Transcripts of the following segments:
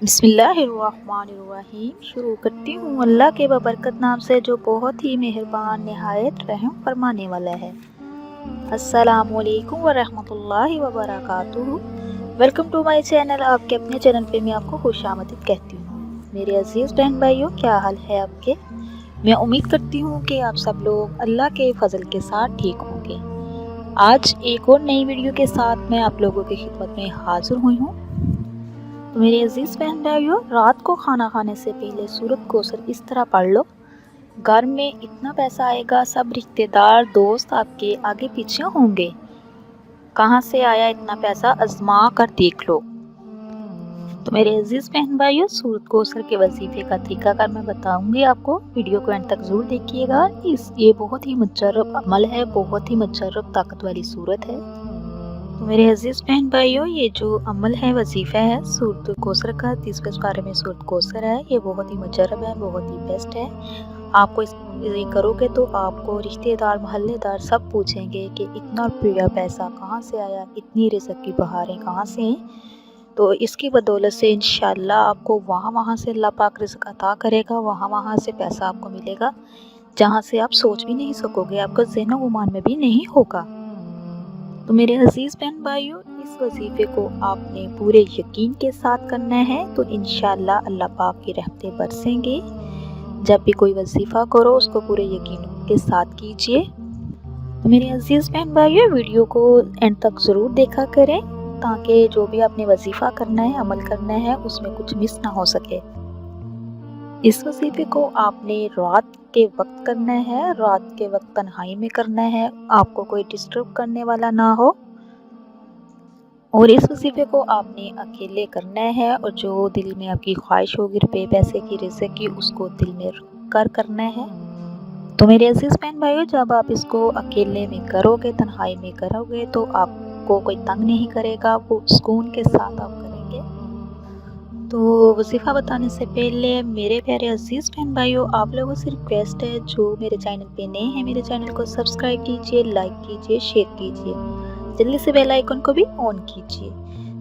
बिस्मिल्लाहिर्रहमानिर्रहीम। शुरू करती हूँ अल्लाह के बबरकत नाम से जो बहुत ही मेहरबान निहायत रहम फरमाने वाला है। अस्सलामुअलैकुम वरहमतुल्लाहि वबरकातुहू। Welcome to my channel. आपके अपने चैनल पे मैं आपको खुशामदीद कहती हूँ। मेरे अजीज़ बहन भाइयों, क्या हाल है आपके? मैं उम्मीद करती हूँ कि आप सब लोग अल्लाह के फजल के साथ ठीक होंगे। आज एक और नई वीडियो के साथ मैं आप लोगों की खिदमत में हाजिर हुई हूँ। तो मेरे अजीज़ बहन भाइयों, रात को खाना खाने से पहले सूरत कौसर इस तरह पढ़ लो। घर में इतना पैसा आएगा, सब रिश्तेदार दोस्त आपके आगे पीछे होंगे। कहाँ से आया इतना पैसा, आजमा कर देख लो। तो मेरे अजीज़ बहन भाइयों, सूरत कौसर के वजीफे का तरीकाकार मैं बताऊंगी आपको। वीडियो को एंड तक ज़रूर देखिएगा। ये बहुत ही मुजर्रब अमल है, बहुत ही मुजर्रब ताकत वाली सूरत है। तो मेरे अजीज़ बहन भाइयों, ये जो अमल है, वजीफ़ा है सूरत कौसर का, 30 पारे में सूरत कौसर है। ये बहुत ही मुजर्रब है, बहुत ही बेस्ट है। आपको ये करोगे तो आपको रिश्तेदार मोहल्लेदार सब पूछेंगे कि इतना रुपया पैसा कहाँ से आया, इतनी रिज़्क़ की बहारें कहाँ से हैं। तो इसकी बदौलत से इंशाअल्लाह आपको वहाँ से अल्लाह पाक रिज़्क़ अता करेगा, वहाँ से पैसा आपको मिलेगा जहाँ से आप सोच भी नहीं सकोगे, आपका ज़हन गुमान में भी नहीं होगा। तो मेरे अजीज़ बहन भाइयों, इस वजीफ़े को आपने पूरे यकीन के साथ करना है तो इंशाअल्लाह अल्लाह पाक की रहमतें बरसेंगे। जब भी कोई वजीफ़ा करो उसको पूरे यकीन के साथ कीजिए। तो मेरे अजीज़ बहन भाइयों, वीडियो को एंड तक ज़रूर देखा करें ताकि जो भी आपने वजीफ़ा करना है, अमल करना है, उसमें कुछ मिस ना हो सके। इस वजीफ़े को आपने रात के वक्त करना है, रात के वक्त तन्हाई में करना है, आपको कोई डिस्टर्ब करने वाला ना हो। और इस वजीफ़े को आपने अकेले करना है और जो दिल में आपकी ख्वाहिश होगी रुपये पैसे की, रिज़्क़ की, उसको दिल में रख कर करना है। तो मेरे अजीज़ बहन भाइयों, जब आप इसको अकेले में करोगे, तन्हाई में करोगे तो आपको कोई तंग नहीं करेगा, वो सुकून के साथ आप करेंगे। तो वजीफ़ा बताने से पहले मेरे प्यारे अजीज़ बहन भाइयों, आप लोगों से रिक्वेस्ट है, जो मेरे चैनल पे नए हैं, मेरे चैनल को सब्सक्राइब कीजिए, लाइक कीजिए, शेयर कीजिए, जल्दी से बेल आइकन को भी ऑन कीजिए।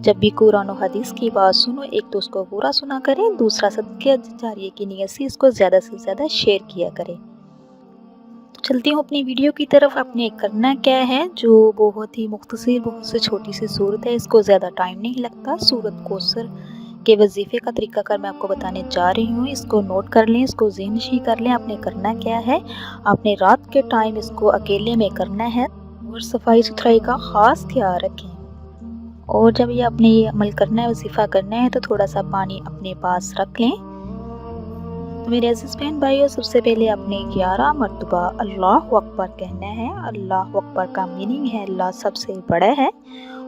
जब भी कुरान और हदीस की बात सुनो, एक तो उसको पूरा सुना करें, दूसरा सदके जारिये की नियत से इसको ज़्यादा से ज़्यादा शेयर किया करें। तो चलती हूँ अपनी वीडियो की तरफ। आपने करना क्या है, जो बहुत ही मुख्तसर, बहुत सी छोटी सी सूरत है, इसको ज़्यादा टाइम नहीं लगता। सूरत कौसर के वजीफ़े का तरीकाकार मैं आपको बताने जा रही हूँ। इसको नोट कर लें, इसको ज़हननशीं कर लें। आपने करना क्या है, आपने रात के टाइम इसको अकेले में करना है और सफाई सुथराई का ख़ास ख्याल रखें। और जब ये आपने ये अमल करना है, वजीफ़ा करना है, तो थोड़ा सा पानी अपने पास रख लें। तो मेरे अज़ीज़ बहन भाइयों, सबसे पहले आपने 11 मरतबा अल्लाहु अकबर कहना है। अल्लाहु अकबर का मीनिंग है अल्लाह सबसे बड़ा है।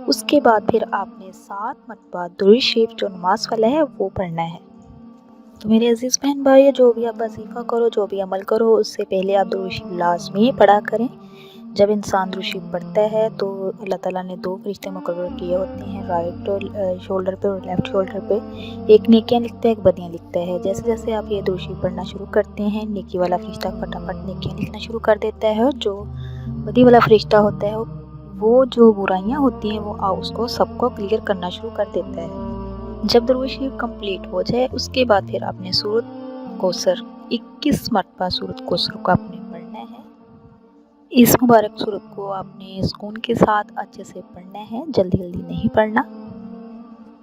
उसके बाद फिर आपने 7 मरतबा दुरूद शरीफ जो नमाज वाला है वो पढ़ना है। तो मेरे अजीज़ बहन भाइयों, जो भी आप वजीफ़ा करो, जो भी अमल करो, उससे पहले आप दुरूद शरीफ लाजमी पढ़ा करें। जब इंसान दुरूद शरीफ पढ़ता है तो अल्लाह ताला ने 2 फरिश्ते मुकर्रर किए होते हैं, राइट शोल्डर पे और लेफ़्ट शोल्डर पे। एक नेकियां लिखता है, एक बदियां लिखता है। जैसे जैसे आप ये दुरूद शरीफ पढ़ना शुरू करते हैं, नेकी वाला फरिश्ता फटाफट नेकियां लिखना शुरू कर देता है, और जो बदी वाला फरिश्ता होता है वो जो बुराइयां होती हैं वो उसको सबको क्लियर करना शुरू कर देता है। जब दुरूद शरीफ कंप्लीट हो जाए, उसके बाद फिर आपने सूरत कौसर 21 मरतबा सूरत कौसर को आपने पढ़ना है। इस मुबारक सूरत को आपने सुकून के साथ अच्छे से पढ़ना है, जल्दी जल्दी नहीं पढ़ना।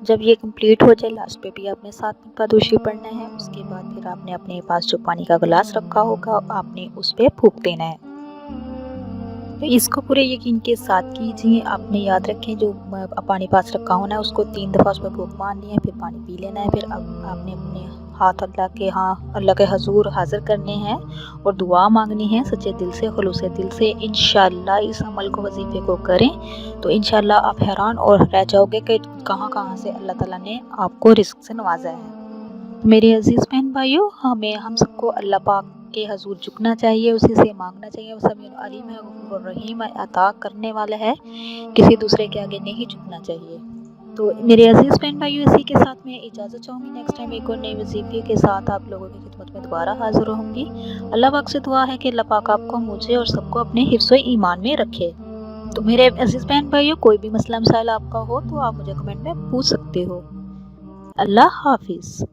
जब ये कंप्लीट हो जाए, लास्ट पे भी आपने 7 मरतबा दुरूद शरीफ पढ़ना है। उसके बाद फिर आपने अपने पास जो पानी का गिलास रखा होगा, आपने उस पर फूंक देना है। तो इसको पूरे यकीन के साथ कीजिए। आपने याद रखें, जो पानी पास रखा होना है उसको 3 दफ़ा उस पर फूंक मारनी है, फिर पानी पी लेना है। फिर अब आपने अपने हाथ अल्लाह के हजूर हाजिर करने हैं और दुआ मांगनी है सच्चे दिल से, खुलूसे दिल से। इंशाअल्लाह इस अमल को, वजीफ़े को करें तो इंशाअल्लाह आप हैरान और रह जाओगे कि कहाँ कहाँ से अल्लाह ताला ने आपको रिज़्क़ से नवाजा है। मेरे अजीज़ बहन भाइयों, हम सबको अल्लाह पाक के हजूर झुकना चाहिए, उसी से मांगना चाहिए। वो समीउन अलीम है, गफूरुर रहीम है, अता करने वाला है, किसी दूसरे के आगे नहीं झुकना चाहिए। तो मेरे अजीज़ बहन भाइयों, इसी के साथ मैं इजाज़त चाहूँगी। नेक्स्ट टाइम एक और नए वजीफ़े के साथ आप लोगों की खिदमत में दोबारा हाजिर होंगी। अल्लाह पाक से दुआ है कि अल्लाह पाक आपको, मुझे और सबको अपने हिफ्ज़ व ईमान में रखे। तो मेरे अजीज़ बहन भाइयों, कोई भी मसला मसाइल आपका हो तो आप मुझे कमेंट में पूछ सकते हो। اللہ حافظ.